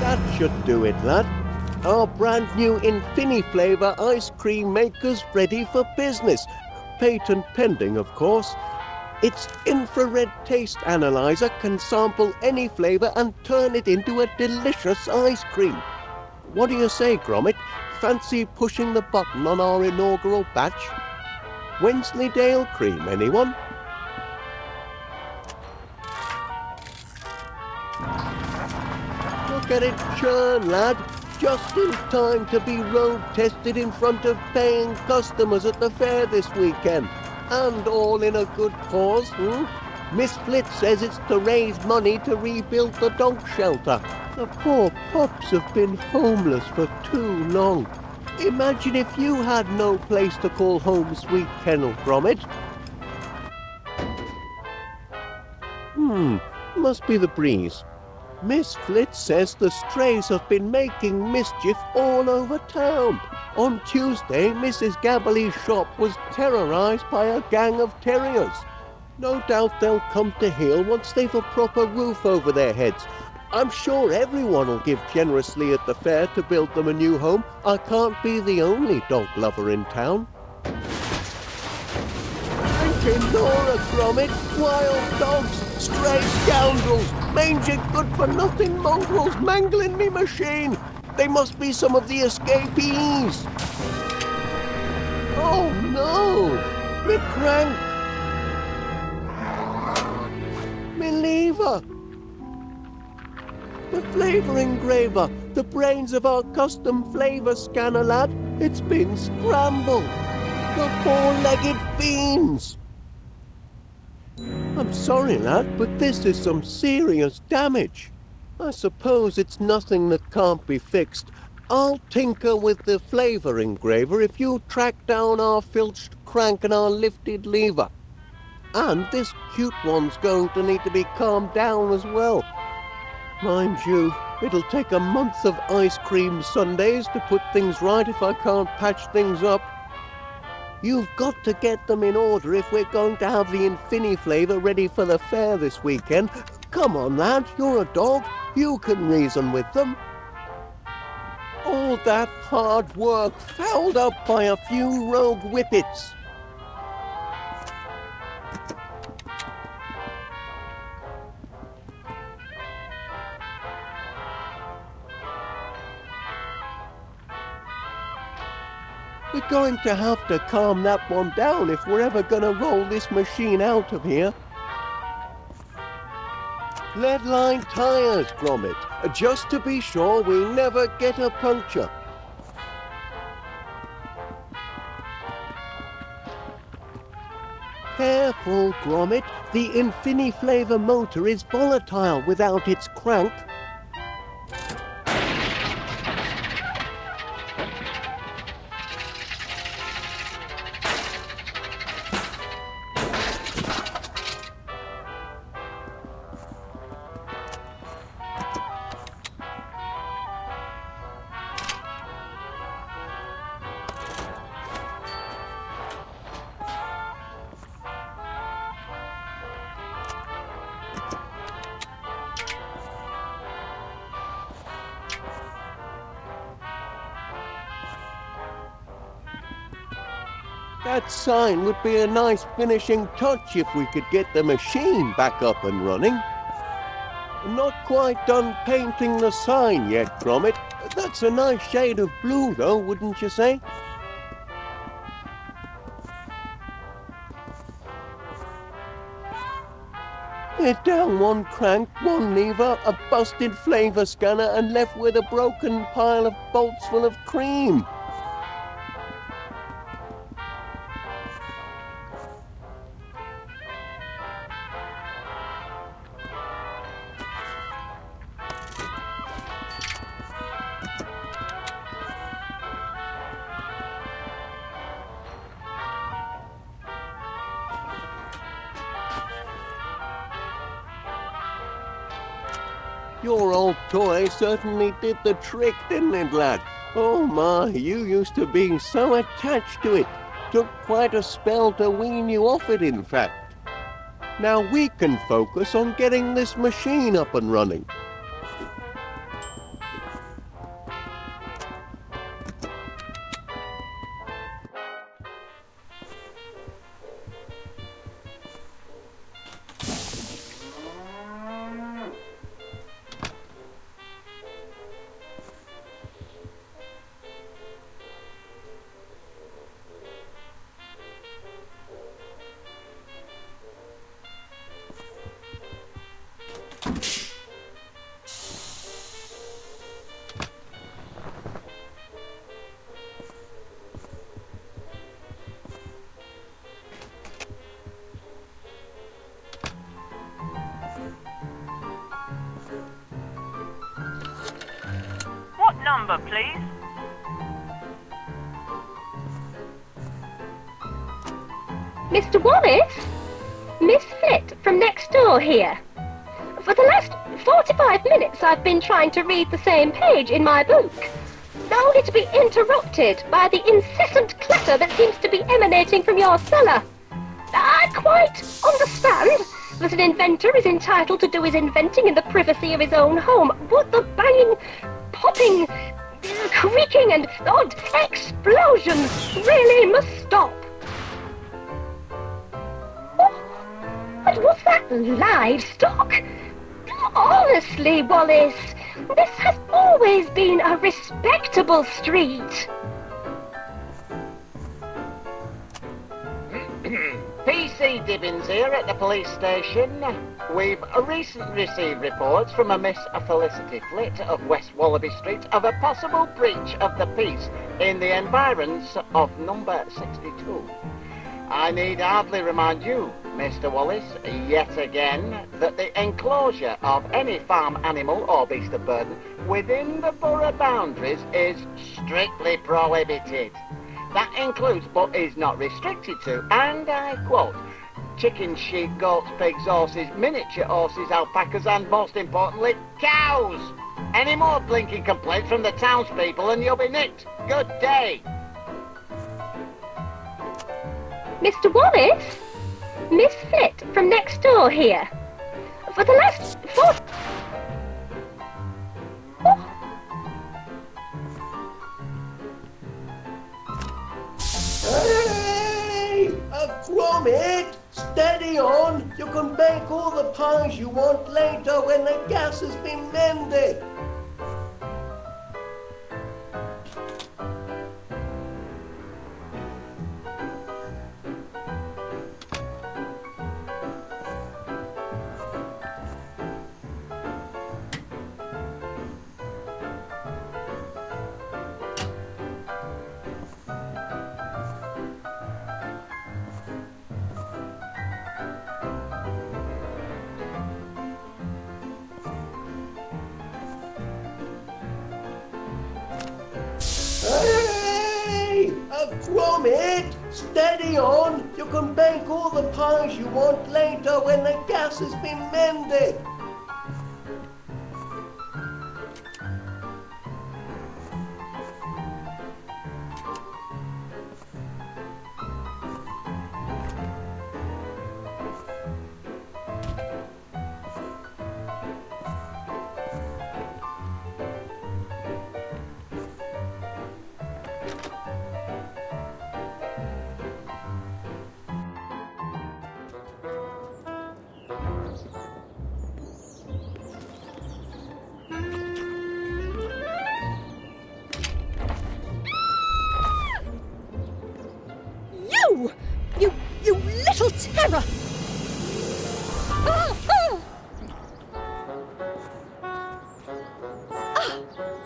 That should do it, lad. Our brand new Flavour ice cream maker's ready for business. Patent pending, of course. Its infrared taste analyzer can sample any flavour and turn it into a delicious ice cream. What do you say, Gromit? Fancy pushing the button on our inaugural batch? Wensleydale cream, anyone? Look at it churn, lad. Just in time to be road tested in front of paying customers at the fair this weekend. And all in a good cause, Miss Flitz says it's to raise money to rebuild the dog shelter. The poor pups have been homeless for too long. Imagine if you had no place to call home, sweet kennel, Gromit. Must be the breeze. Miss Flitz says the strays have been making mischief all over town. On Tuesday, Mrs. Gabberly's shop was terrorised by a gang of terriers. No doubt they'll come to heel once they've a proper roof over their heads. I'm sure everyone will give generously at the fair to build them a new home. I can't be the only dog lover in town. Nora, Gromit, wild dogs, stray scoundrels, mangy good-for-nothing mongrels mangling me machine. They must be some of the escapees. Oh no, me crank, me lever, the flavour engraver, the brains of our custom flavour scanner, lad. It's been scrambled. The four-legged fiends. I'm sorry, lad, but this is some serious damage. I suppose it's nothing that can't be fixed. I'll tinker with the flavour engraver if you track down our filched crank and our lifted lever. And this cute one's going to need to be calmed down as well. Mind you, it'll take a month of ice cream sundaes to put things right if I can't patch things up. You've got to get them in order if we're going to have the Flavour ready for the fair this weekend. Come on, lad, you're a dog. You can reason with them. All that hard work fouled up by a few rogue whippets. We're going to have to calm that one down if we're ever going to roll this machine out of here. Lead-line tyres, Gromit, just to be sure we never get a puncture. Careful, Gromit, the Flavour motor is volatile without its crank. That sign would be a nice finishing touch if we could get the machine back up and running. Not quite done painting the sign yet, Gromit. That's a nice shade of blue, though, wouldn't you say? We're down one crank, one lever, a busted flavour scanner, and left with a broken pile of bolts full of cream. Your old toy certainly did the trick, didn't it, lad? Oh my, you used to be so attached to it. Took quite a spell to wean you off it, in fact. Now we can focus on getting this machine up and running. What number, please? Mr. Wallace? Miss Flit from next door here. For the last 45 minutes I've been trying to read the same page in my book, only to be interrupted by the incessant clatter that seems to be emanating from your cellar. I quite understand that an inventor is entitled to do his inventing in the privacy of his own home, but the banging, popping, creaking and odd explosions really must stop. But was that livestock? Honestly, Wallace, this has always been a respectable street. PC Dibbins here at the police station. We've recently received reports from a Miss Felicity Flit of West Wallaby Street of a possible breach of the peace in the environs of number 62. I need hardly remind you, Mr. Wallace, yet again, that the enclosure of any farm animal or beast of burden within the borough boundaries is strictly prohibited. That includes, but is not restricted to, and I quote, chickens, sheep, goats, pigs, horses, miniature horses, alpacas, and most importantly, cows. Any more blinking complaints from the townspeople and you'll be nicked. Good day. Mr. Wallace? Miss Flit from next door here. For the last 4... Hey! Gromit! Steady on! You can bake all the pies you want later when the gas has been mended. Hey! Gromit! Steady on! You can bake all the pies you want later when the gas has been mended. You little terror!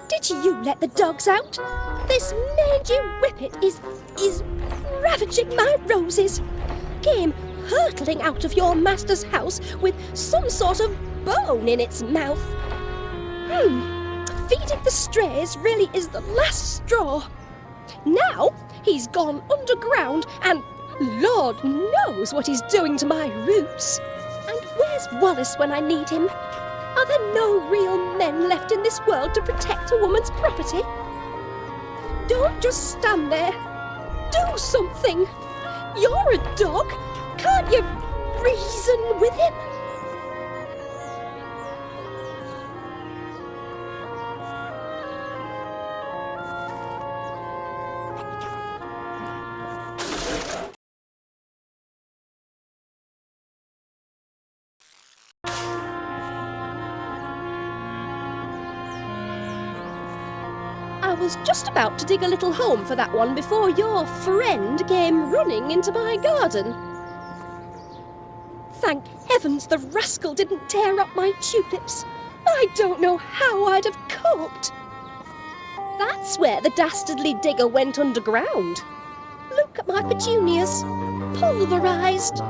Did you let the dogs out? This mangy whippet is ravaging my roses. Came hurtling out of your master's house with some sort of bone in its mouth. Feeding the strays really is the last straw. Now he's gone underground and Lord knows what he's doing to my roots. And where's Wallace when I need him? Are there no real men left in this world to protect a woman's property? Don't just stand there. Do something. You're a dog. Can't you reason with him? I was just about to dig a little home for that one before your friend came running into my garden. Thank heavens the rascal didn't tear up my tulips. I don't know how I'd have coped. That's where the dastardly digger went underground. Look at my petunias, pulverised.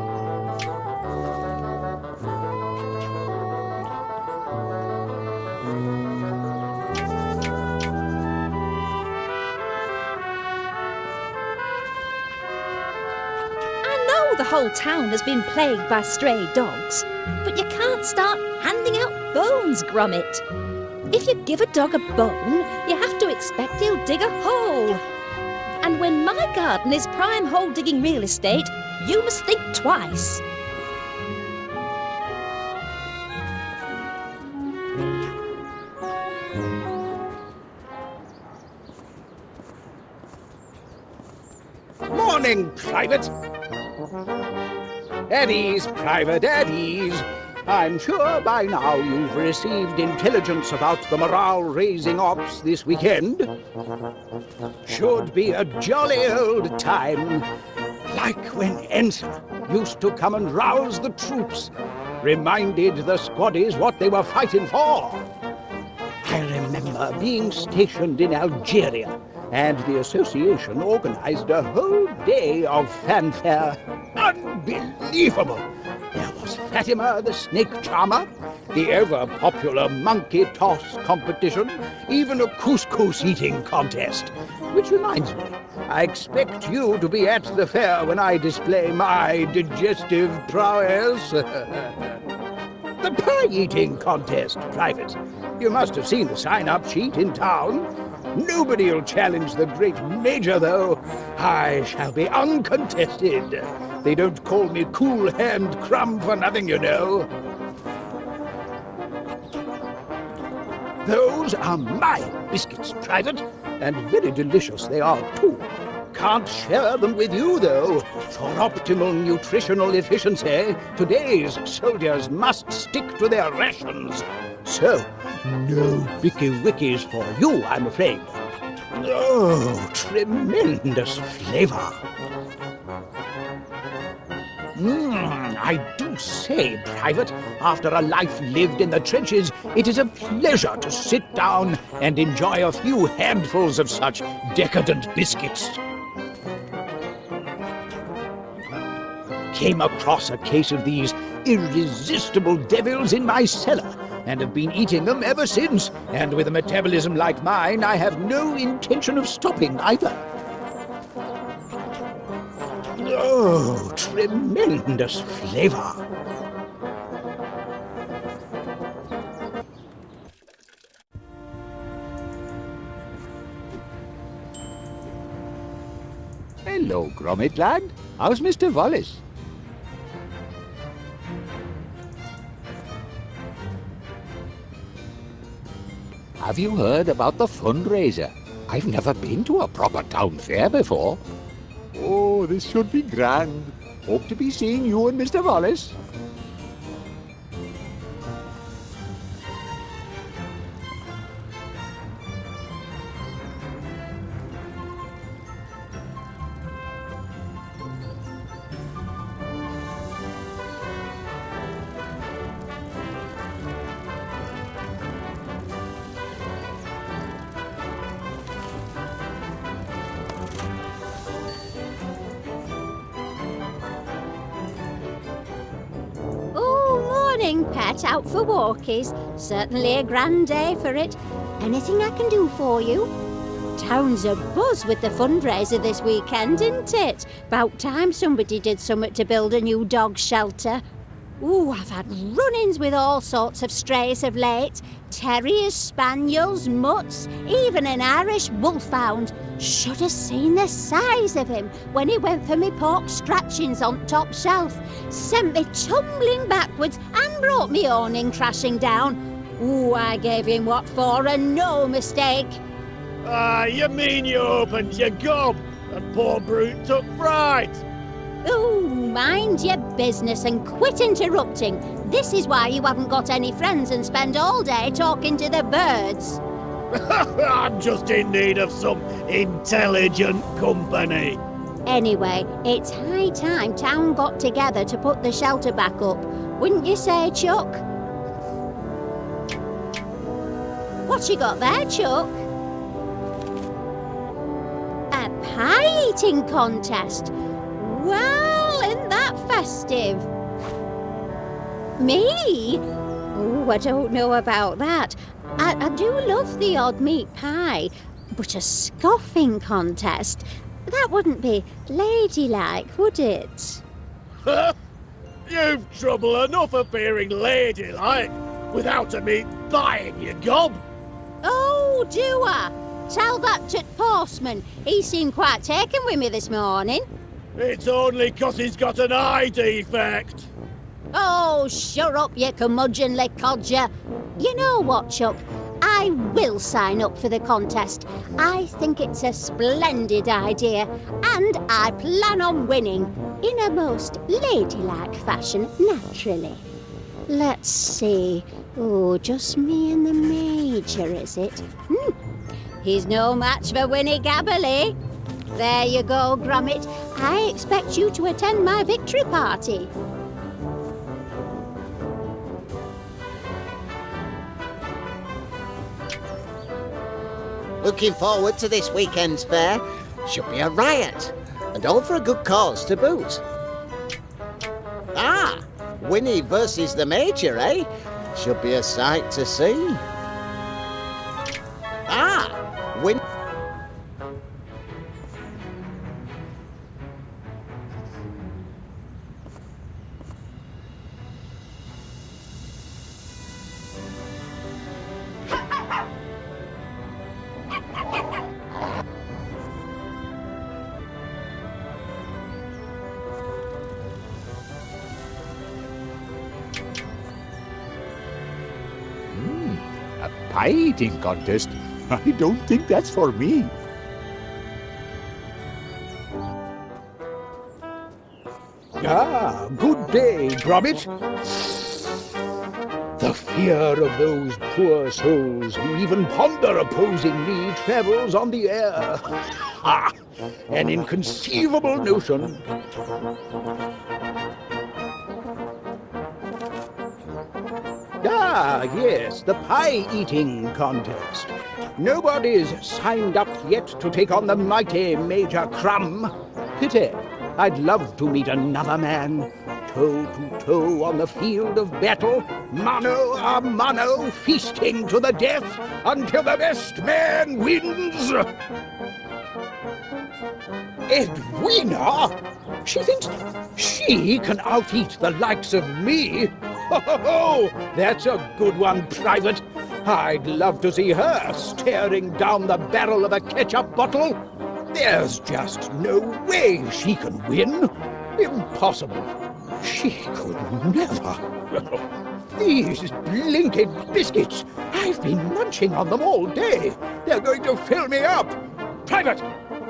The whole town has been plagued by stray dogs, but you can't start handing out bones, Gromit. If you give a dog a bone, you have to expect he'll dig a hole. And when my garden is prime hole-digging real estate, you must think twice. Morning, Private. At ease, Private, at ease. I'm sure by now you've received intelligence about the morale-raising ops this weekend. Should be a jolly old time, like when Ensign used to come and rouse the troops, reminded the squaddies what they were fighting for. I remember being stationed in Algeria, and the association organized a whole day of fanfare. Unbelievable! There was Fatima the snake charmer, the ever-popular monkey toss competition, even a couscous eating contest. Which reminds me, I expect you to be at the fair when I display my digestive prowess. The pie-eating contest, Private. You must have seen the sign-up sheet in town. Nobody'll challenge the great Major, though. I shall be uncontested. They don't call me Cool Hand Crumb for nothing, you know. Those are my biscuits, Private, and very delicious they are, too. Can't share them with you, though. For optimal nutritional efficiency, today's soldiers must stick to their rations. So, no Bicky Wickies for you, I'm afraid. Oh, tremendous flavor. I do say, Private, after a life lived in the trenches, it is a pleasure to sit down and enjoy a few handfuls of such decadent biscuits. Came across a case of these irresistible devils in my cellar, and have been eating them ever since, and with a metabolism like mine, I have no intention of stopping either. Oh, tremendous flavor. Hello, Gromit lad. How's Mr. Wallace? Have you heard about the fundraiser? I've never been to a proper town fair before. Oh, this should be grand. Hope to be seeing you and Mr. Wallace. Pet, out for walkies. Certainly a grand day for it. Anything I can do for you? Town's abuzz with the fundraiser this weekend, isn't it? About time somebody did something to build a new dog shelter. Ooh, I've had run-ins with all sorts of strays of late. Terriers, spaniels, mutts, even an Irish wolfhound. Should have seen the size of him when he went for me pork scratchings on top shelf. Sent me tumbling backwards and brought me awning crashing down. Ooh, I gave him what for, and no mistake. You mean you opened your gob and poor brute took fright? Ooh, mind your business and quit interrupting. This is why you haven't got any friends and spend all day talking to the birds. I'm just in need of some intelligent company. Anyway, it's high time town got together to put the shelter back up. Wouldn't you say, Chuck? What you got there, Chuck? A pie eating contest. Well, isn't that festive? Me? Oh, I don't know about that. I do love the odd meat pie, but a scoffing contest, that wouldn't be ladylike, would it? You've trouble enough appearing ladylike without a me buying your gob. Oh, do I? Tell that to postman. He seemed quite taken with me this morning. It's only 'cause he's got an eye defect. Oh, shut up, you curmudgeonly codger. You know what, Chuck? I will sign up for the contest. I think it's a splendid idea, and I plan on winning in a most ladylike fashion, naturally. Let's see. Oh, just me and the Major, is it? He's no match for Winnie Gabberley. There you go, Gromit. I expect you to attend my victory party. Looking forward to this weekend's fair. Should be a riot, and all for a good cause to boot. Ah, Winnie versus the Major, eh? Should be a sight to see. Ah, Winnie. A pie eating contest? I don't think that's for me. Ah, good day, Gromit. The fear of those poor souls who even ponder opposing me travels on the air. Ha! An inconceivable notion. Ah, yes, the pie-eating contest. Nobody's signed up yet to take on the mighty Major Crumb. Pity. I'd love to meet another man, toe to toe on the field of battle, mano a mano, feasting to the death until the best man wins. Edwina? She thinks she can out-eat the likes of me? Ho! That's a good one, Private. I'd love to see her staring down the barrel of a ketchup bottle. There's just no way she can win. Impossible. She could never. These blinking biscuits. I've been munching on them all day. They're going to fill me up. Private,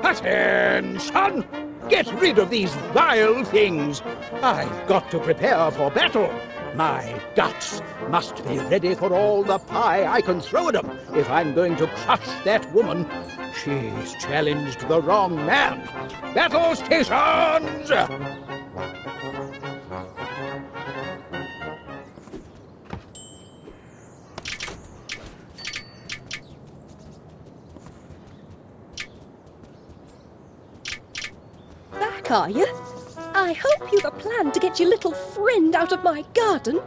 attention! Get rid of these vile things. I've got to prepare for battle. My guts must be ready for all the pie I can throw at them if I'm going to crush that woman. She's challenged the wrong man. Battle stations! Back, are you? I hope you've a plan to get your little friend out of my garden.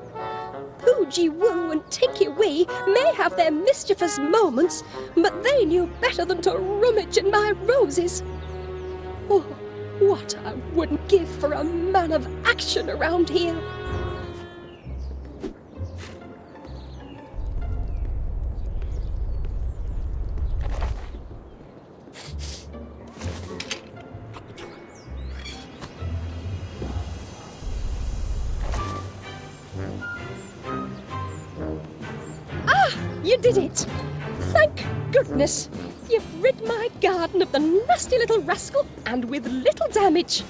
Poogie Woo and Tinky Wee may have their mischievous moments, but they knew better than to rummage in my roses. Oh, what I wouldn't give for a man of action around here. You did it! Thank goodness! You've rid my garden of the nasty little rascal and with little damage.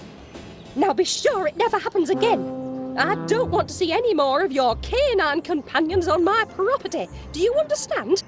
Now be sure it never happens again. I don't want to see any more of your canine companions on my property. Do you understand?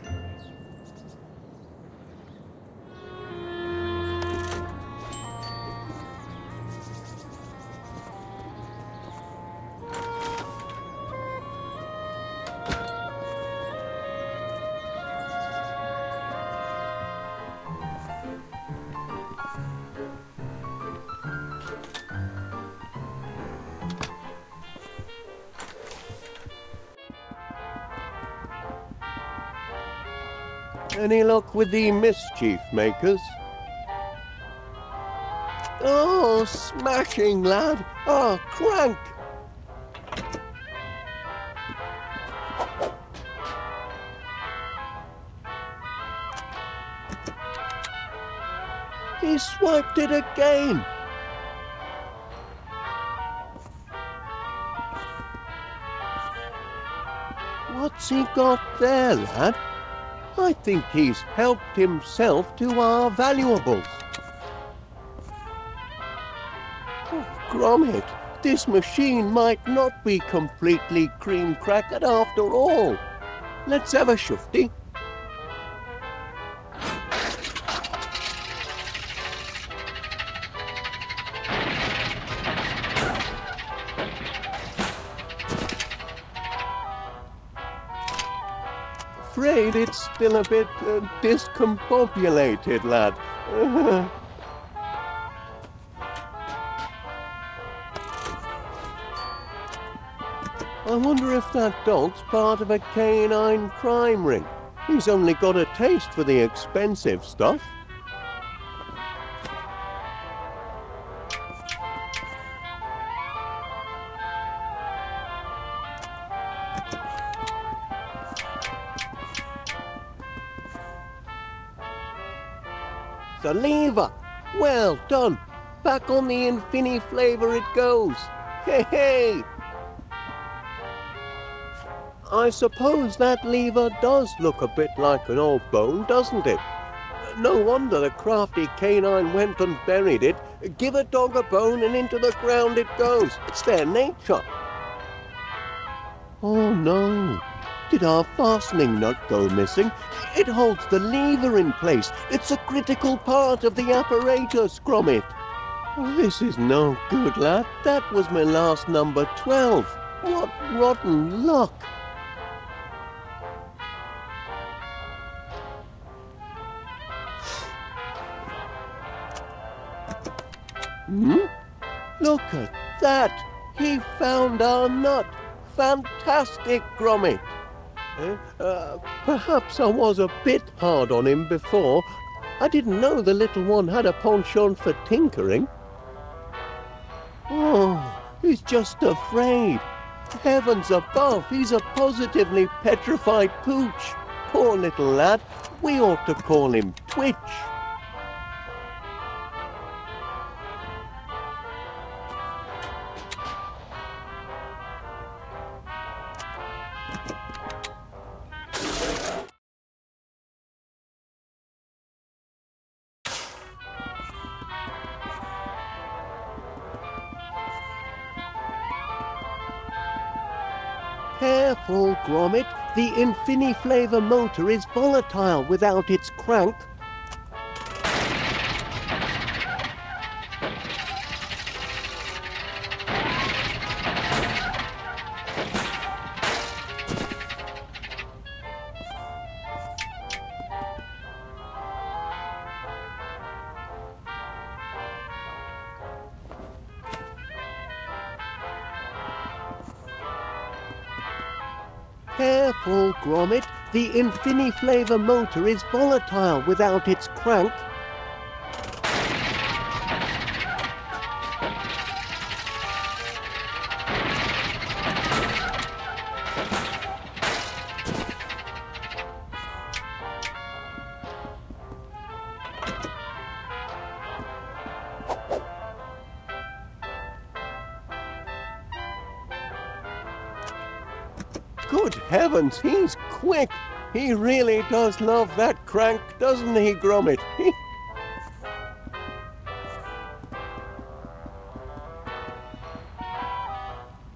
Any luck with the mischief makers? Oh, smashing, lad! Oh, crank! He swiped it again! What's he got there, lad? I think he's helped himself to our valuables. Oh, Gromit, this machine might not be completely cream-crackered after all. Let's have a shufty. Afraid it's still a bit discombobulated, lad. I wonder if that dog's part of a canine crime ring. He's only got a taste for the expensive stuff. The lever! Well done! Back on the Infini flavour it goes! Hey, hey! I suppose that lever does look a bit like an old bone, doesn't it? No wonder the crafty canine went and buried it. Give a dog a bone and into the ground it goes. It's their nature. Oh no! Did our fastening nut go missing? It holds the lever in place. It's a critical part of the apparatus, Gromit. Oh, this is no good, lad. That was my last number 12. What rotten luck. Look at that! He found our nut! Fantastic, Gromit! Perhaps I was a bit hard on him before. I didn't know the little one had a penchant for tinkering. Oh, he's just afraid. Heavens above, he's a positively petrified pooch. Poor little lad. We ought to call him Twitch. Careful, Gromit. The Infini flavour motor is volatile without its crank. Careful, Gromit. The Infini flavour motor is volatile without its crank. Good heavens, he's quick. He really does love that crank, doesn't he, Gromit?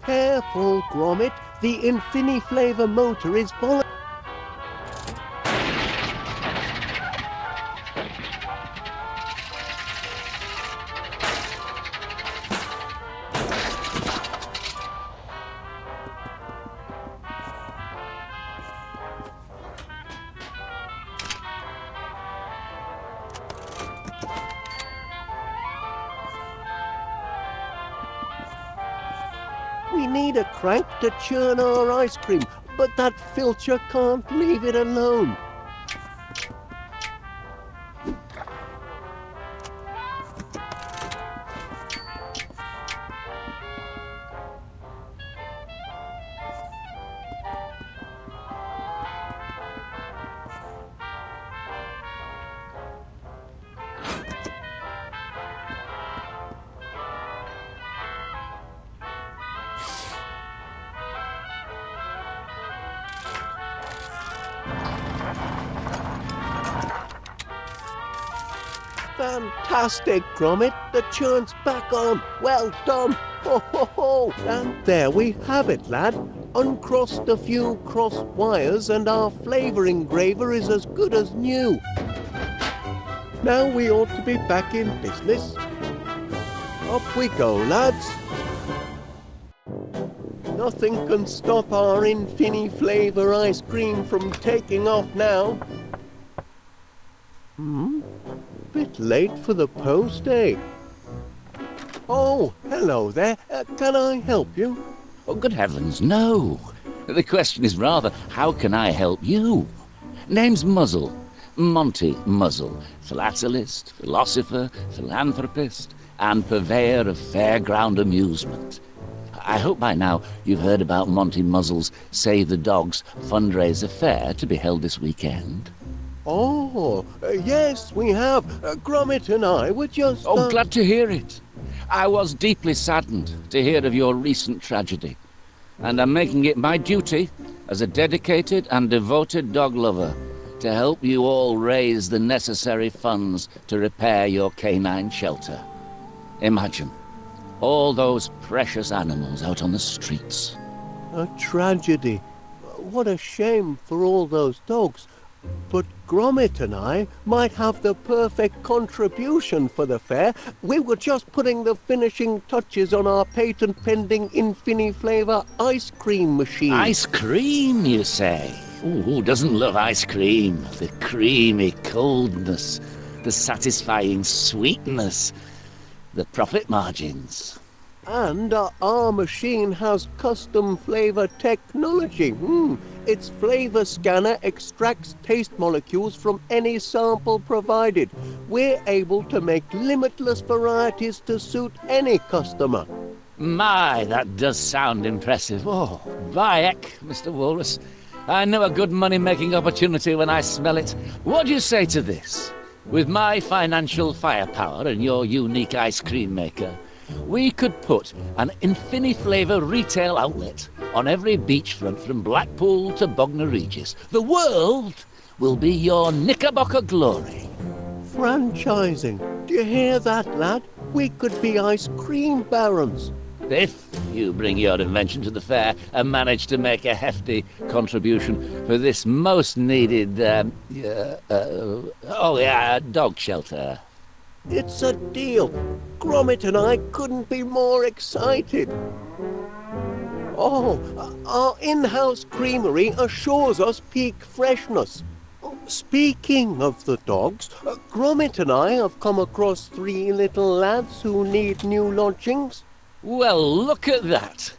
Careful, Gromit. The Infiniflavor motor is full. We need a crank to churn our ice cream, but that filcher can't leave it alone. Fantastic, Gromit. The churn's back on. Well done. Ho, ho, ho. And there we have it, lad. Uncrossed a few crossed wires and our flavour engraver is as good as new. Now we ought to be back in business. Up we go, lads. Nothing can stop our Infiniflavor ice cream from taking off now. Bit late for the post, eh? Oh, hello there. Can I help you? Oh, good heavens, no. The question is rather, how can I help you? Name's Muzzle. Monty Muzzle. Philatelist, philosopher, philanthropist, and purveyor of fairground amusement. I hope by now you've heard about Monty Muzzle's Save the Dogs fundraiser fair to be held this weekend. Oh, yes, we have. Gromit and I were just... Glad to hear it. I was deeply saddened to hear of your recent tragedy, and I'm making it my duty, as a dedicated and devoted dog lover, to help you all raise the necessary funds to repair your canine shelter. Imagine all those precious animals out on the streets. A tragedy. What a shame for all those dogs. But Gromit and I might have the perfect contribution for the fair. We were just putting the finishing touches on our patent-pending Infiniflavor ice cream machine. Ice cream, you say? Ooh, who doesn't love ice cream? The creamy coldness, the satisfying sweetness, the profit margins. And our machine has custom flavor technology. Its flavor scanner extracts taste molecules from any sample provided. We're able to make limitless varieties to suit any customer. My, that does sound impressive. Oh, Bayek, Mr. Wallace. I know a good money-making opportunity when I smell it. What do you say to this? With my financial firepower and your unique ice cream maker, we could put an Infiniflavor retail outlet on every beachfront from Blackpool to Bognor Regis. The world will be your Knickerbocker glory. Franchising. Do you hear that, lad? We could be ice cream barons. If you bring your invention to the fair and manage to make a hefty contribution for this most needed, dog shelter. It's a deal. Gromit and I couldn't be more excited. Oh, our in-house creamery assures us peak freshness. Speaking of the dogs, Gromit and I have come across 3 little lads who need new lodgings. Well, look at that.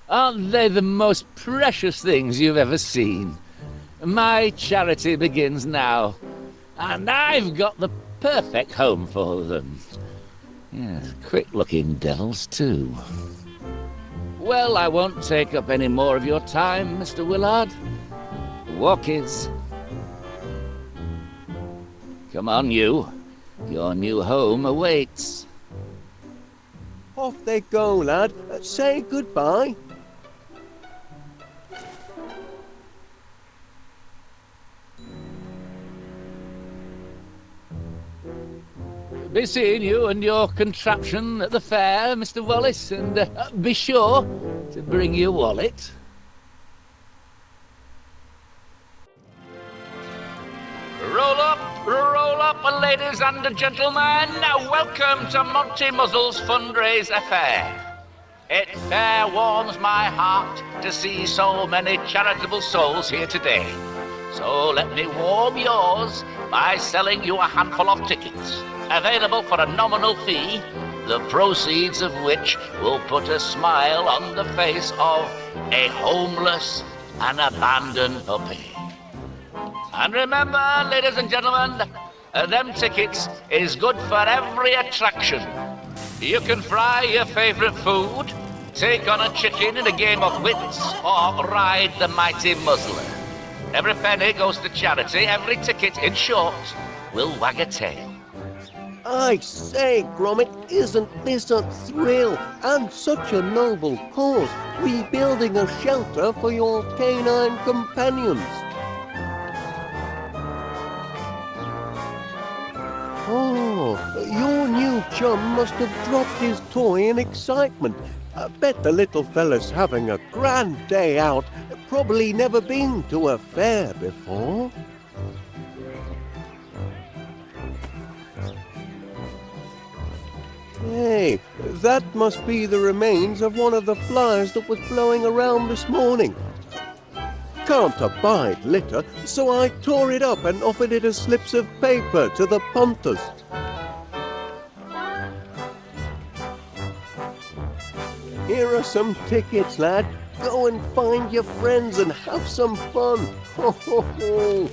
Aren't they the most precious things you've ever seen? My charity begins now, and I've got the perfect home for them. Yes, quick-looking devils, too. Well, I won't take up any more of your time, Mr. Willard. Walkies. Come on, you. Your new home awaits. Off they go, lad. Say goodbye. Be seeing you and your contraption at the fair, Mr. Wallace, and be sure to bring your wallet. Roll up, ladies and gentlemen. Welcome to Monty Muzzle's fundraise affair. It fair warms my heart to see so many charitable souls here today. So let me warm yours by selling you a handful of tickets, available for a nominal fee, the proceeds of which will put a smile on the face of a homeless and abandoned puppy. And remember, ladies and gentlemen, them tickets is good for every attraction. You can fry your favourite food, take on a chicken in a game of wits, or ride the mighty muzzler. Every penny goes to charity, every ticket, in short, will wag a tail. I say, Gromit, isn't this a thrill and such a noble cause, rebuilding a shelter for your canine companions? Oh, your new chum must have dropped his toy in excitement. I bet the little fella's having a grand day out. Probably never been to a fair before. Hey, that must be the remains of one of the flies that was blowing around this morning. Can't abide litter, so I tore it up and offered it as slips of paper to the punters. Here are some tickets, lad. Go and find your friends and have some fun. Ho, ho, ho.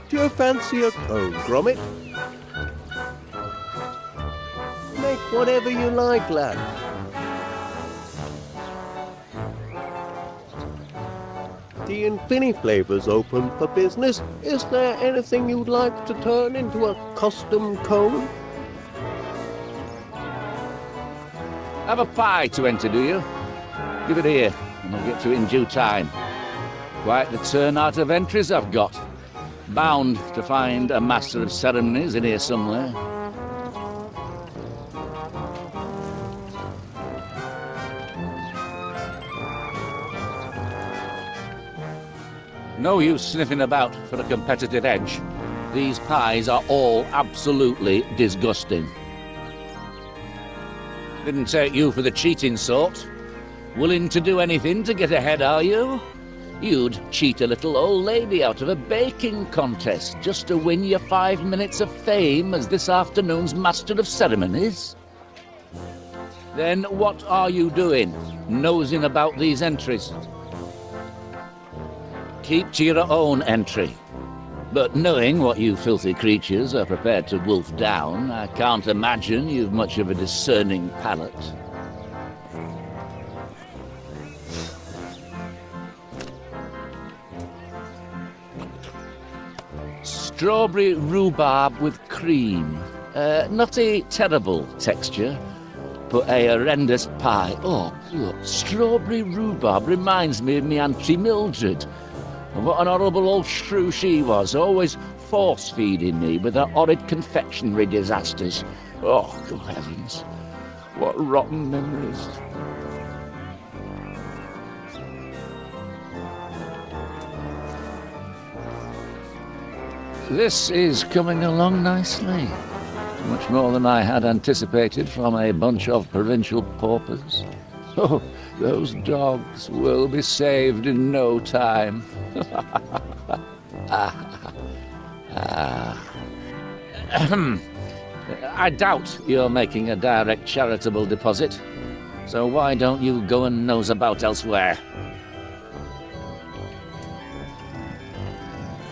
Do you fancy a cone, Gromit? Make whatever you like, lad. The Infini-Flavor's open for business. Is there anything you'd like to turn into a custom cone? Have a pie to enter, do you? Give it here, and I'll get to it in due time. Quite the turnout of entries I've got. Bound to find a master of ceremonies in here somewhere. No use sniffing about for a competitive edge. These pies are all absolutely disgusting. Didn't take you for the cheating sort. Willing to do anything to get ahead, are you? You'd cheat a little old lady out of a baking contest just to win your 5 minutes of fame as this afternoon's Master of Ceremonies? Then what are you doing, nosing about these entries? Keep to your own entry. But knowing what you filthy creatures are prepared to wolf down, I can't imagine you've much of a discerning palate. Strawberry rhubarb with cream. Not a terrible texture, but a horrendous pie. Oh, look, strawberry rhubarb reminds me of me Auntie Mildred. And what an horrible old shrew she was, always force-feeding me with her horrid confectionery disasters. Oh, good heavens, what rotten memories. This is coming along nicely. Much more than I had anticipated from a bunch of provincial paupers. Oh, those dogs will be saved in no time. I doubt you're making a direct charitable deposit, so why don't you go and nose about elsewhere?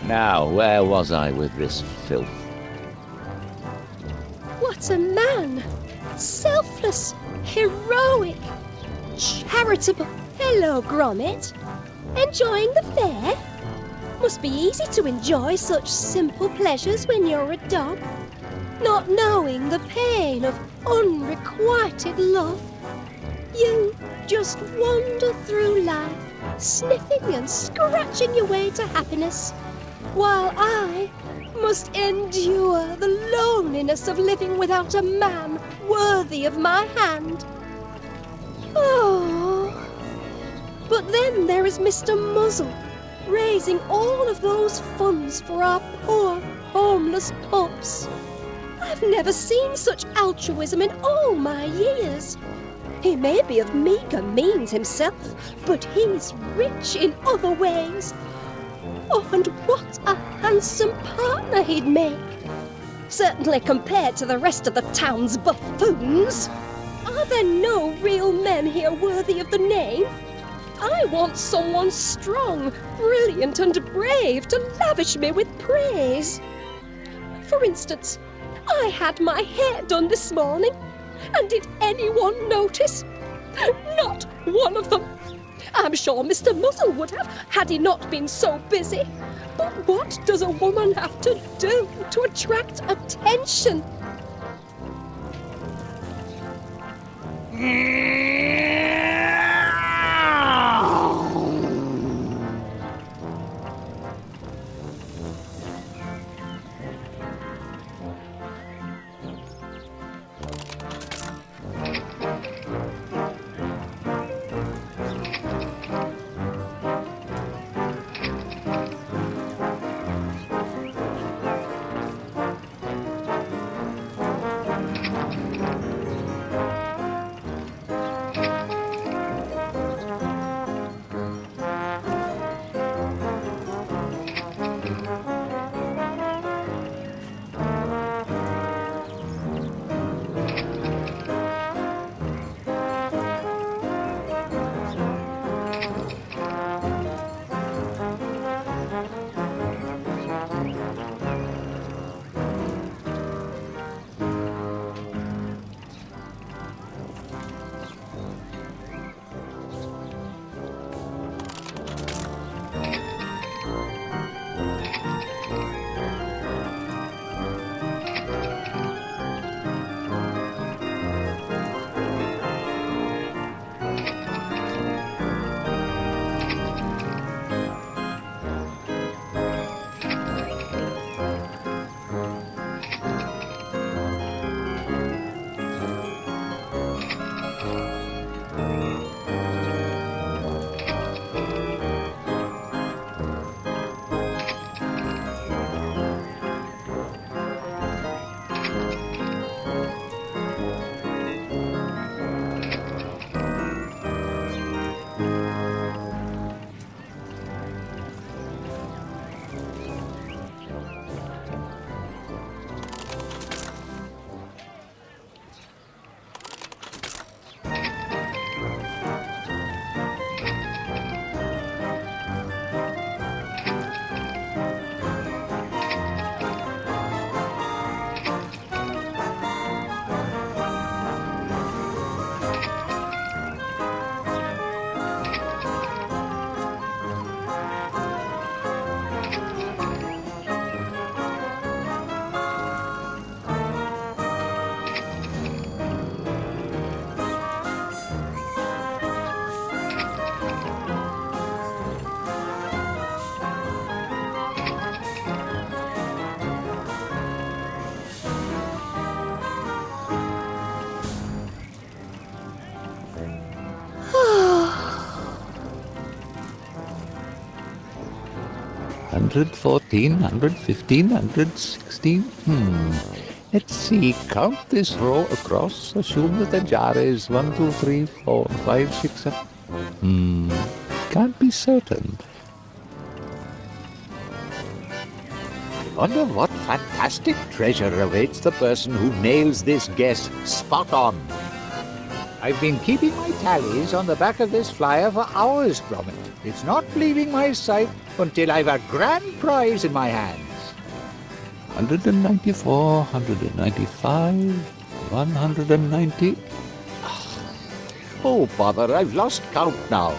Now, where was I with this filth? What a man! Selfless, heroic, charitable. Hello, Gromit. Enjoying the fair? Must be easy to enjoy such simple pleasures when you're a dog, not knowing the pain of unrequited love. You just wander through life, sniffing and scratching your way to happiness, while I must endure the loneliness of living without a man worthy of my hand. Oh, but then there is Mr. Muzzle, raising all of those funds for our poor, homeless pups. I've never seen such altruism in all my years. He may be of meager means himself, but he's rich in other ways. Oh, and what a handsome partner he'd make! Certainly compared to the rest of the town's buffoons. Are there no real men here worthy of the name? I want someone strong, brilliant and brave to lavish me with praise. For instance, I had my hair done this morning, and did anyone notice? Not one of them. I'm sure Mr. Muzzle would have, had he not been so busy. But what does a woman have to do to attract attention? Hundred 14, 115, 116. Let's see. Count this row across. Assume that the jar is 1, 2, 3, 4, 5, 6, 7. Can't be certain. Wonder what fantastic treasure awaits the person who nails this guess spot on. I've been keeping my tallies on the back of this flyer for hours, Gromit. It's not leaving my sight until I've a grand prize in my hands. 194, 195, 190. Oh, bother, I've lost count now.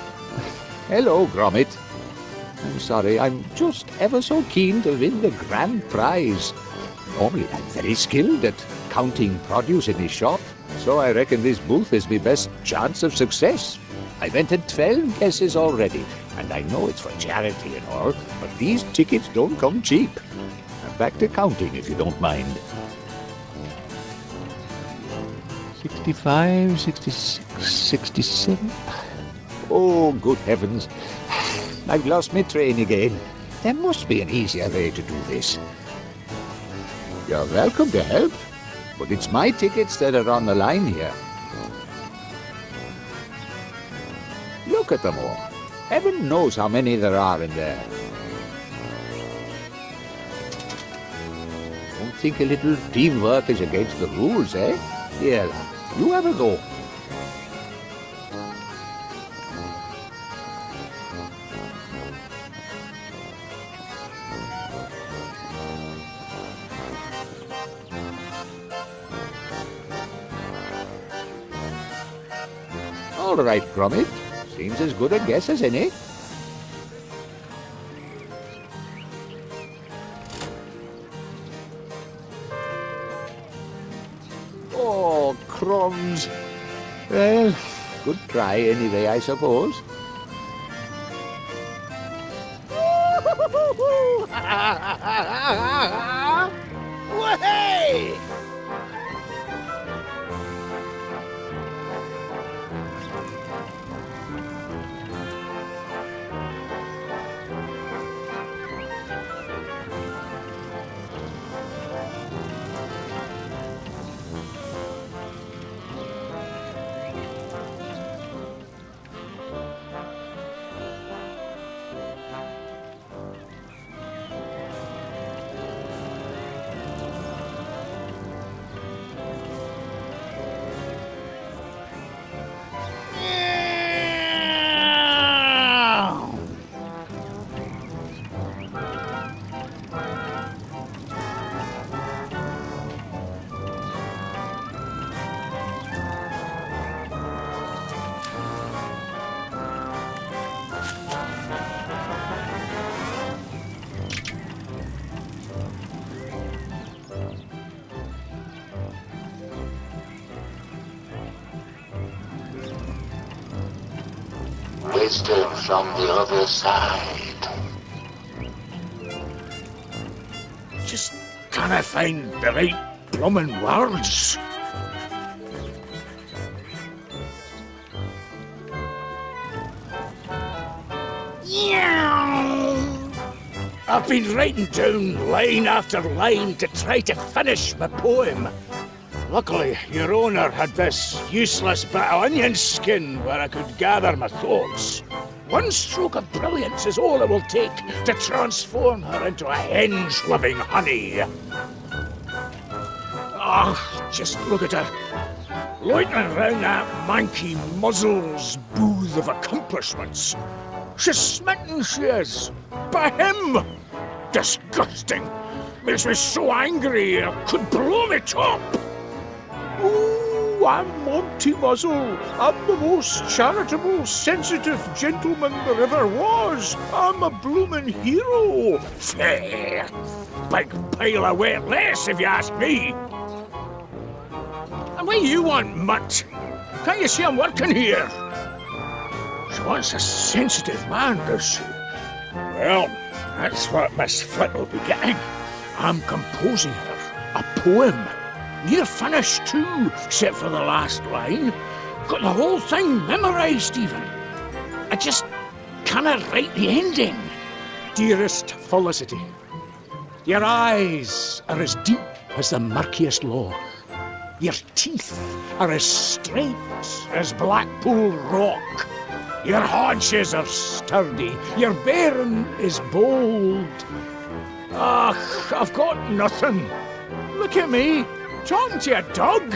Hello, Gromit. I'm sorry, I'm just ever so keen to win the grand prize. Only I'm very skilled at counting produce in his shop. So I reckon this booth is my best chance of success. I've entered 12 guesses already, and I know it's for charity and all, but these tickets don't come cheap. I'm back to counting, if you don't mind. 65, 66, 67. Oh, good heavens. I've lost my train again. There must be an easier way to do this. You're welcome to help, but it's my tickets that are on the line here. Look at them all. Heaven knows how many there are in there. Don't think a little teamwork is against the rules, eh? Here, you have a go. All right, Gromit. Seems as good a guess as any. Oh, crumbs. Well, good try anyway, I suppose. Way! Wisdom from the other side. Just can't find the right bloomin' words. I've been writing down line after line to try to finish my poem. Luckily, your owner had this useless bit of onion skin where I could gather my thoughts. One stroke of brilliance is all it will take to transform her into a henge-loving honey. Ah, just look at her. Loitering round that manky muzzle's booth of accomplishments. She's smitten, she is. By him! Disgusting! Makes me so angry I could blow me top! Ooh, I'm Monty Muzzle. I'm the most charitable, sensitive gentleman there ever was. I'm a bloomin' hero. Fair. Big pile of wet lace, if you ask me. And what do you want, mutt? Can't you see I'm working here? She wants a sensitive man, does she? Well, that's what Miss Flit will be getting. I'm composing her a poem. Near finished too, except for the last line. Got the whole thing memorised even. I just cannot write the ending. Dearest Felicity, your eyes are as deep as the murkiest loch. Your teeth are as straight as Blackpool rock. Your haunches are sturdy, your bearing is bold. Ach, I've got nothing. Look at me, talking to a dog.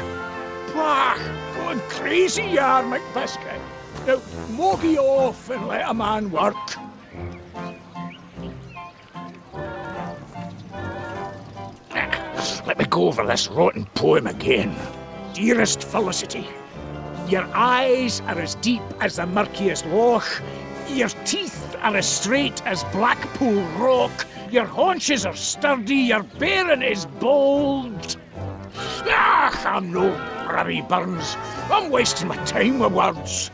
Bah, going crazy you are, McBiscuit. Now, moggy off and let a man work. Let me go over this rotten poem again. Dearest Felicity, your eyes are as deep as the murkiest loch. Your teeth are as straight as Blackpool rock. Your haunches are sturdy, your bearing is bold. Ah, I'm no crabby burns. I'm wasting my time with words.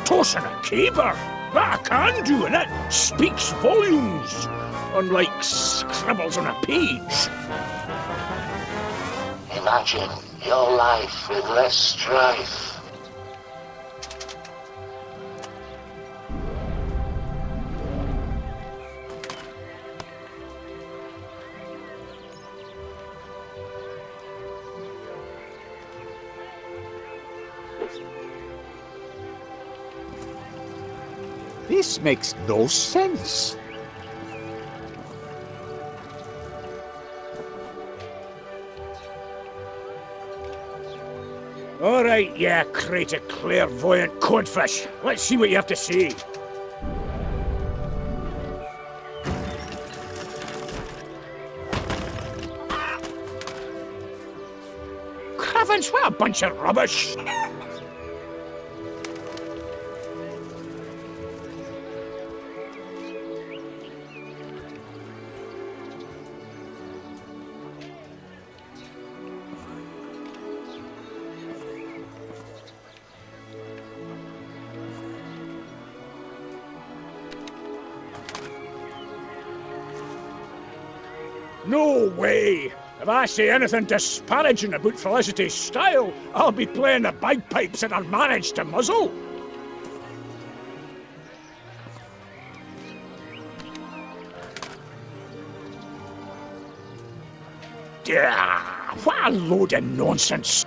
Tossing a caper, that I can do, and it speaks volumes. Unlike scribbles on a page. Imagine your life with less strife. This makes no sense. All right, yeah, crate of clairvoyant codfish. Let's see what you have to say. Cravens, what a bunch of rubbish. No way! If I say anything disparaging about Felicity's style, I'll be playing the bagpipes that are managed to muzzle. What a load of nonsense!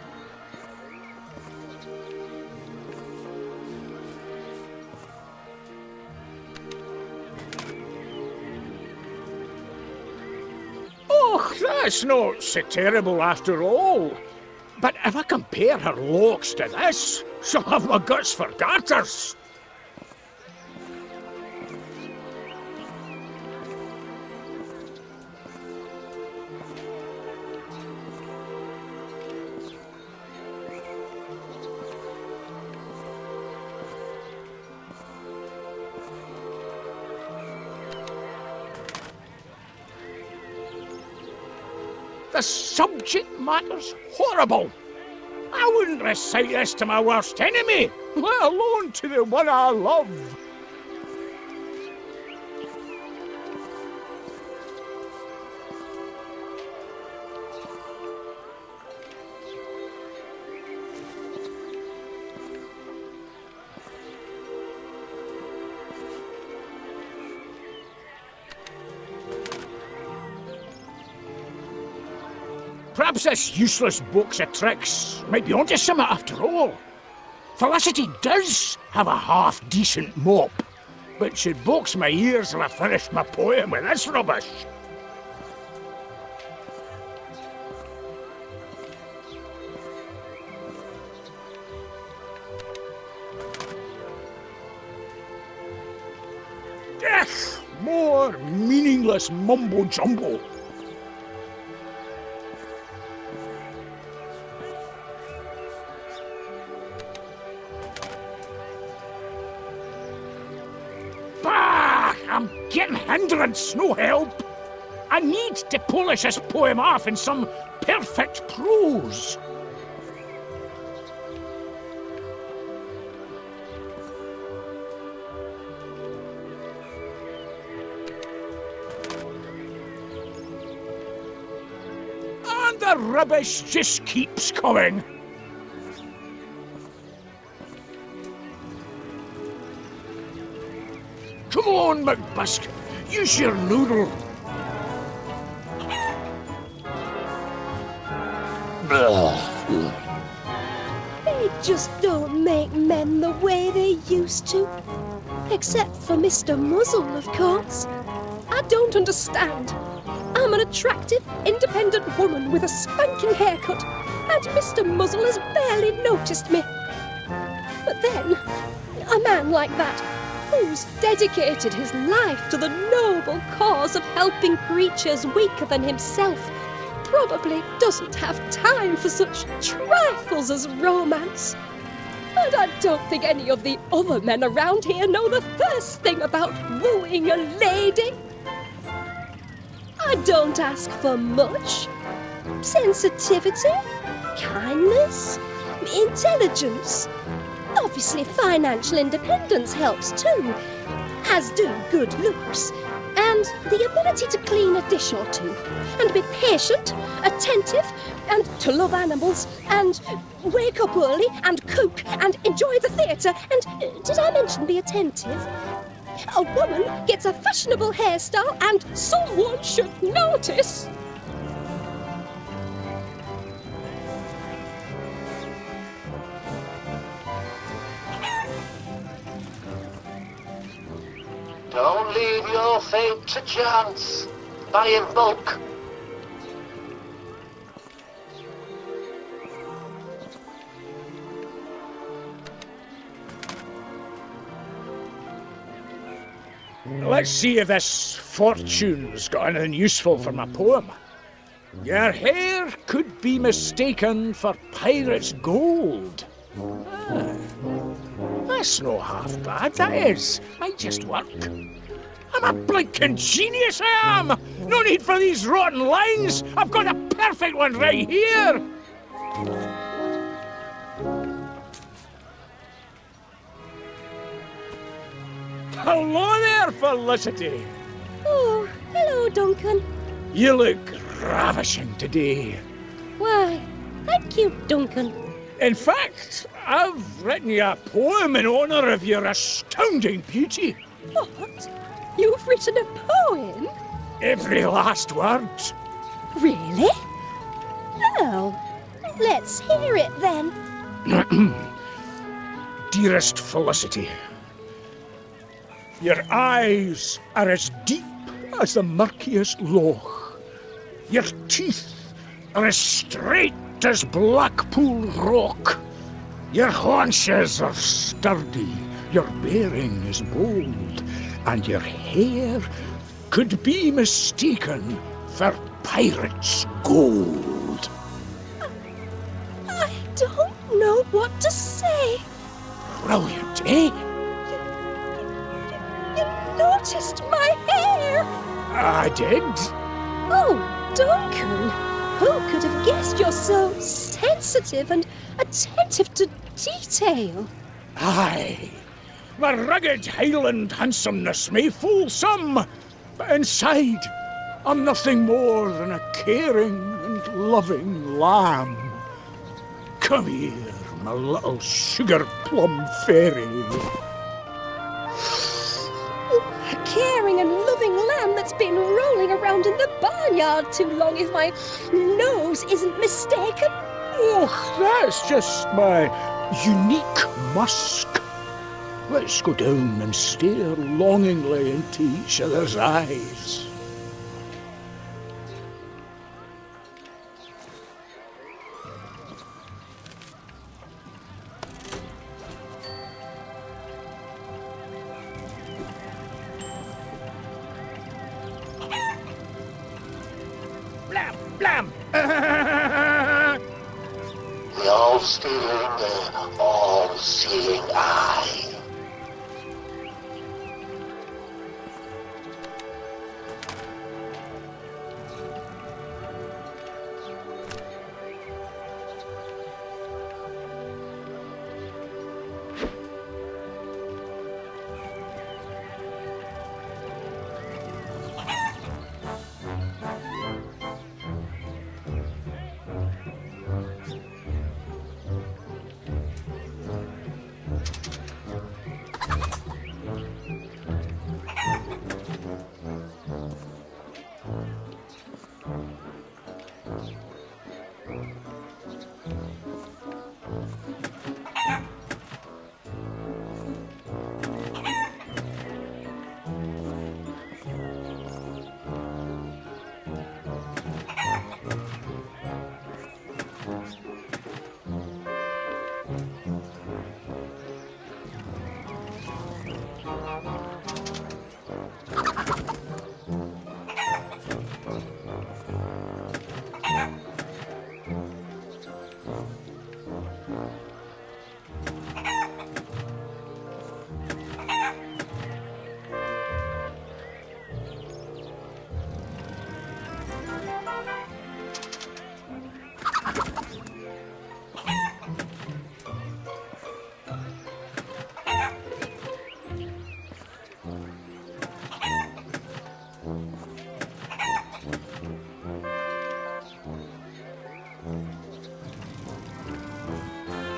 Oh, that's not so terrible after all. But if I compare her locks to this, she'll have my guts for garters. The subject matter's horrible. I wouldn't recite this to my worst enemy, let alone to the one I love. Perhaps this useless box of tricks might be onto something after all. Felicity does have a half-decent mop, but she'd box my ears if I finished my poem with this rubbish. Death! More meaningless mumbo-jumbo. Bah! I'm getting hindrance, no help. I need to polish this poem off in some perfect prose. And the rubbish just keeps coming. Come on, McBusk, use your noodle. They just don't make men the way they used to. Except for Mr. Muzzle, of course. I don't understand. I'm an attractive, independent woman with a spanking haircut, and Mr. Muzzle has barely noticed me. But then, a man like that, who's dedicated his life to the noble cause of helping creatures weaker than himself, probably doesn't have time for such trifles as romance. And I don't think any of the other men around here know the first thing about wooing a lady. I don't ask for much. Sensitivity, kindness, intelligence. Obviously, financial independence helps too, as do good looks, and the ability to clean a dish or two, and be patient, attentive, and to love animals, and wake up early, and cook, and enjoy the theatre, and did I mention be attentive? A woman gets a fashionable hairstyle, and someone should notice. Don't leave your fate to chance. Buy in bulk. Let's see if this fortune's got anything useful for my poem. Your hair could be mistaken for pirate's gold. Ah, that's no half bad, that is. Might just work. I'm a blinking genius, I am! No need for these rotten lines! I've got a perfect one right here! Hello there, Felicity! Oh, hello, Duncan. You look ravishing today. Why, thank you, Duncan. In fact, I've written you a poem in honour of your astounding beauty. What? You've written a poem? Every last word. Really? Oh, let's hear it then. Dearest Felicity, your eyes are as deep as the murkiest loch. Your teeth are as straight as Blackpool rock. Your haunches are sturdy, your bearing is bold, and your hair could be mistaken for pirate's gold. I don't know what to say. Brilliant, eh? You noticed my hair. I did. Oh, Duncan, who could have guessed you're so sensitive and attentive to detail? Aye. My rugged Highland handsomeness may fool some, but inside I'm nothing more than a caring and loving lamb. Come here, my little sugar plum fairy. A caring and loving lamb that's been rolling around in the barnyard too long, if my nose isn't mistaken. Oh, that's just my unique musk. Let's go down and stare longingly into each other's eyes. Blam, blam! The all-stealing, all-seeing eye.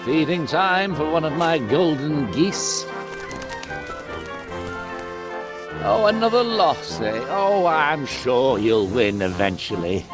Feeding time for one of my golden geese. Oh, another loss, eh? Oh, I'm sure you'll win eventually.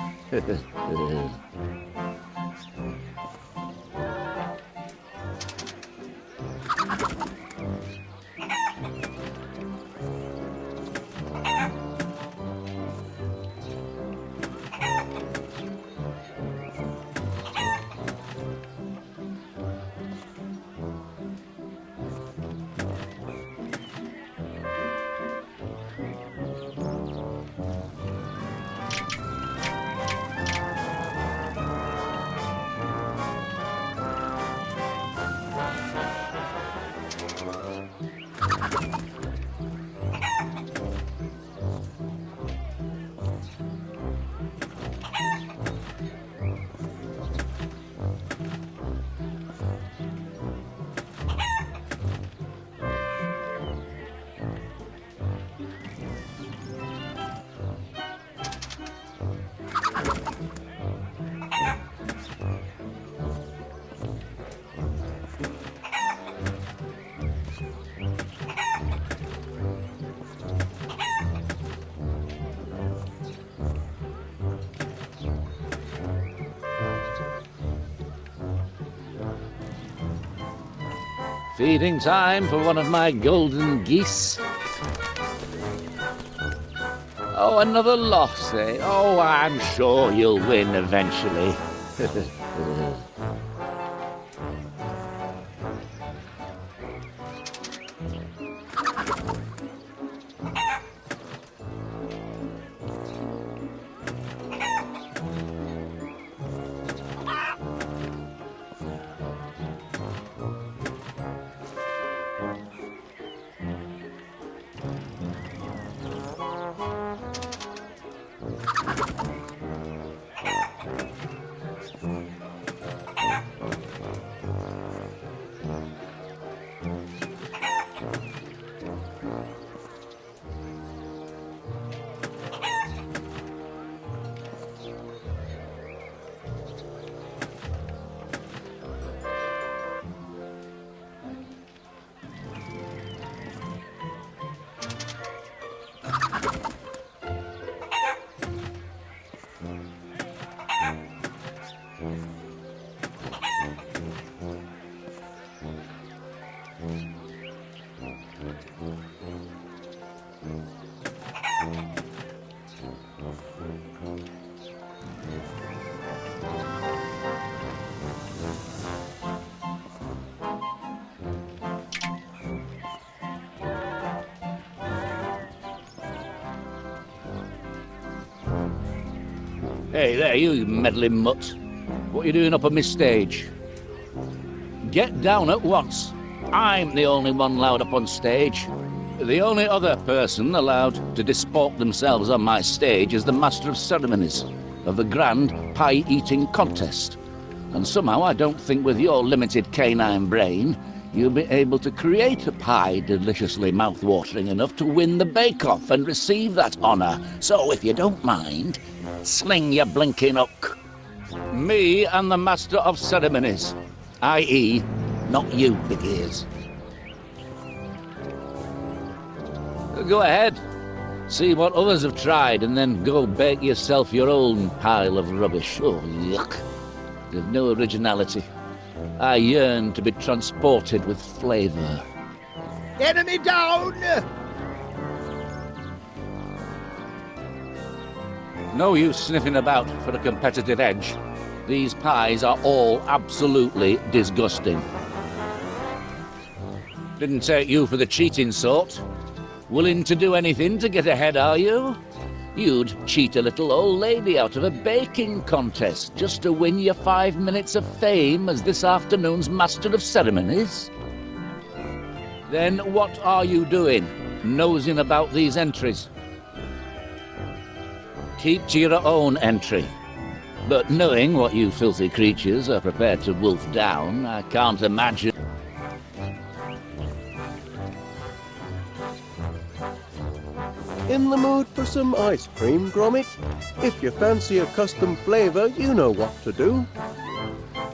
Feeding time for one of my golden geese. Oh, another loss, eh? Oh, I'm sure you'll win eventually. Hey there, you meddling mutt. What are you doing up on my stage? Get down at once. I'm the only one allowed up on stage. The only other person allowed to disport themselves on my stage is the Master of Ceremonies of the Grand Pie-Eating Contest. And somehow I don't think with your limited canine brain you'll be able to create a pie deliciously mouth-watering enough to win the bake-off and receive that honour. So if you don't mind, sling your blinking hook. Me and the Master of Ceremonies, i.e., not you, big ears. Go ahead, see what others have tried, and then go bake yourself your own pile of rubbish. Oh, yuck. There's no originality. I yearn to be transported with flavour. Enemy down! No use sniffing about for a competitive edge. These pies are all absolutely disgusting. Didn't take you for the cheating sort. Willing to do anything to get ahead, are you? You'd cheat a little old lady out of a baking contest just to win your 5 minutes of fame as this afternoon's Master of Ceremonies? Then what are you doing, nosing about these entries? Keep to your own entry. But knowing what you filthy creatures are prepared to wolf down, I can't imagine... In the mood for some ice cream, Gromit? If you fancy a custom flavour, you know what to do.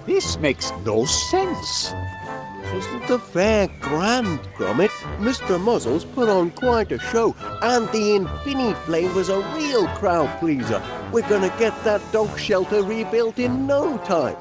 This makes no sense. Isn't the fair grand, Gromit? Mr. Muzzle's put on quite a show, and the Infini flavour's a real crowd pleaser. We're gonna get that dog shelter rebuilt in no time.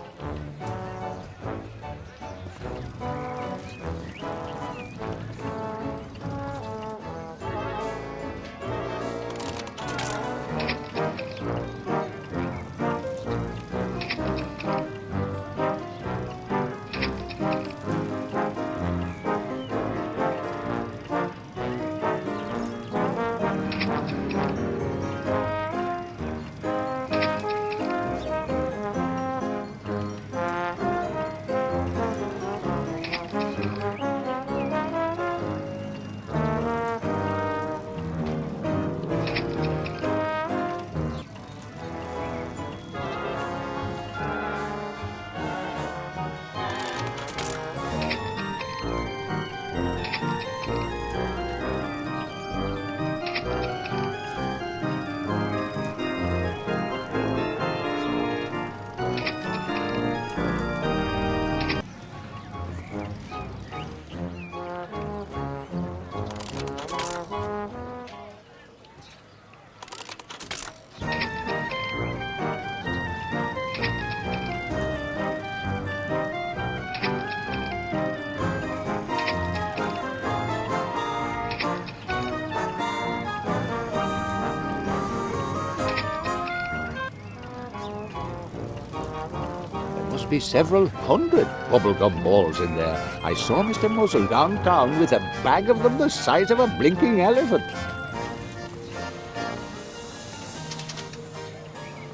Must be several hundred bubblegum balls in there. I saw Mr. Muzzle downtown with a bag of them the size of a blinking elephant.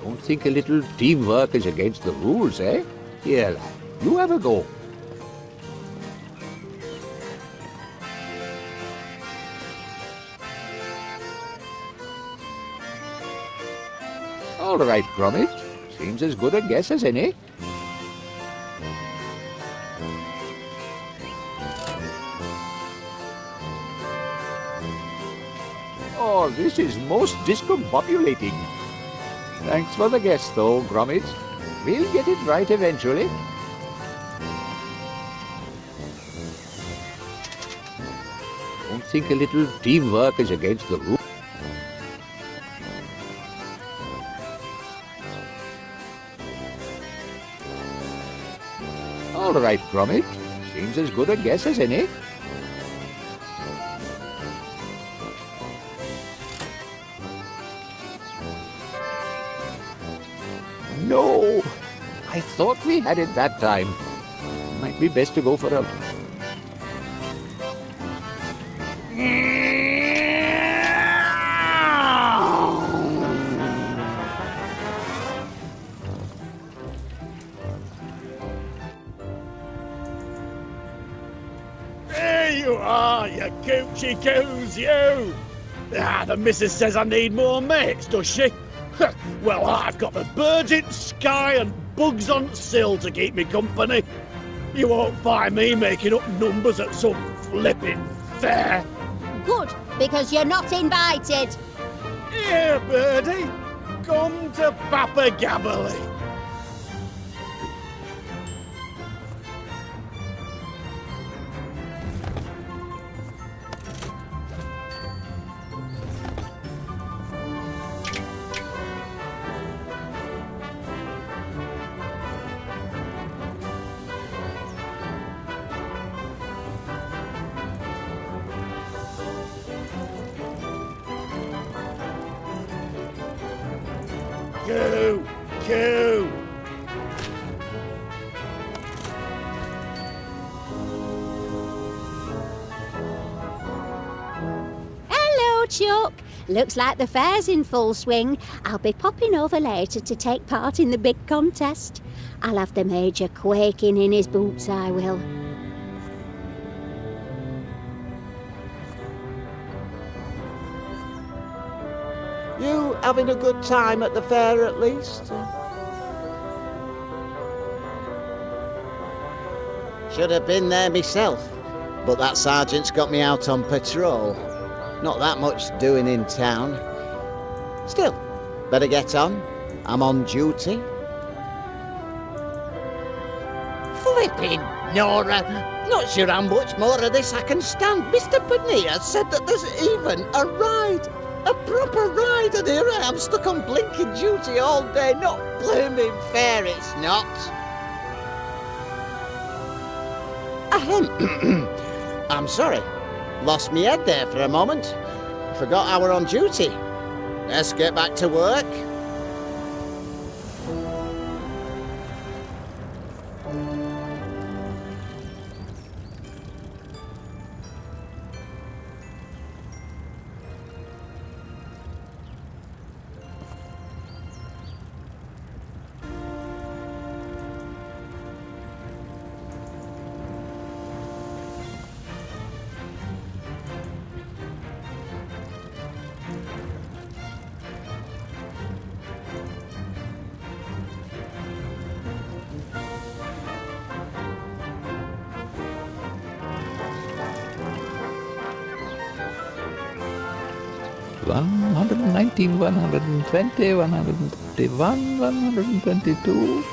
Don't think a little teamwork is against the rules, eh? Here, lad, you have a go. All right, Gromit. Seems as good a guess as any. Oh, this is most discombobulating. Thanks for the guess, though, Gromit. We'll get it right eventually. Don't think a little teamwork is against the rules. All right, Gromit. Seems as good a guess as any. No! I thought we had it that time. Might be best to go for a... There you are, you coochie coos, you! Ah, the missus says I need more mates, does she? Well, I've got the birds in sky and bugs on sill to keep me company. You won't find me making up numbers at some flipping fair. Good, because you're not invited. Here, birdie, come to Papa Gabberley. Coo! Coo! Hello, Chuck. Looks like the fair's in full swing. I'll be popping over later to take part in the big contest. I'll have the Major quaking in his boots, I will. You having a good time at the fair at least? Should have been there myself, but that sergeant's got me out on patrol. Not that much doing in town. Still, better get on. I'm on duty. Flipping Nora! Not sure how much more of this I can stand. Mr. Panea said that there's even a ride. A proper ride, and here I am stuck on blinking duty all day. Not blaming fair, it's not. Ahem. I'm sorry. Lost me head there for a moment. Forgot I were on duty. Let's get back to work. One 119, 120, 131, 122.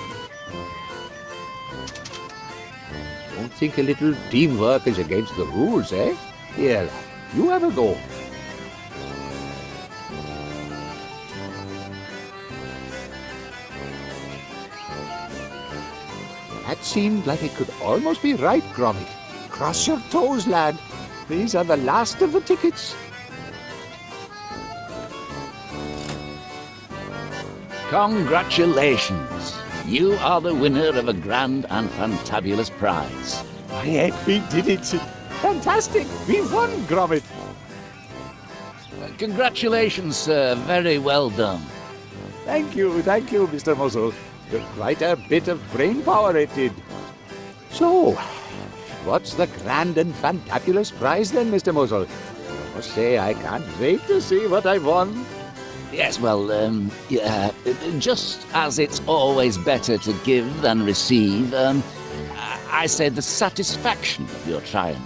Don't think a little teamwork is against the rules, eh? Here, you have a go. That seemed like it could almost be right, Gromit. Cross your toes, lad. These are the last of the tickets. Congratulations! You are the winner of a grand and fantabulous prize. Why, we did it. Fantastic. We won, Gromit. Congratulations, sir. Very well done. Thank you, Mr. Muzzle. Quite a bit of brain power it did. So, what's the grand and fantabulous prize then, Mr. Muzzle? I must say I can't wait to see what I've won. Yes, well, yeah, just as it's always better to give than receive, I say the satisfaction of your triumph,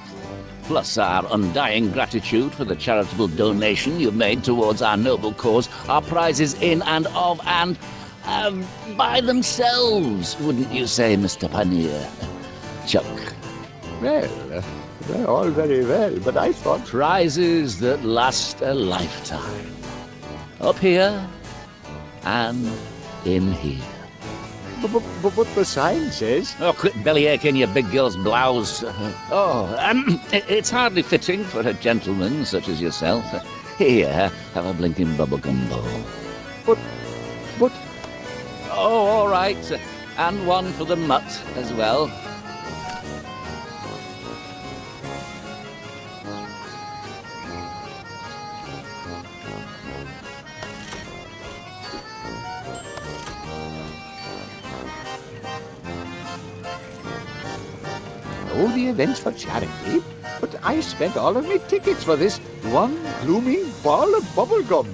plus our undying gratitude for the charitable donation you've made towards our noble cause, are prizes in and of and by themselves, wouldn't you say, Mr. Panea? Chuck. Well, they're all very well, but I thought... Prizes that last a lifetime. Up here and in here. But the sign says... Oh, quit bellyaching your big girl's blouse. It's hardly fitting for a gentleman such as yourself. Here, have a blinking bubblegum bowl. But... Oh, all right. And one for the mutt as well. All the events for charity, but I spent all of my tickets for this one gloomy ball of bubblegum.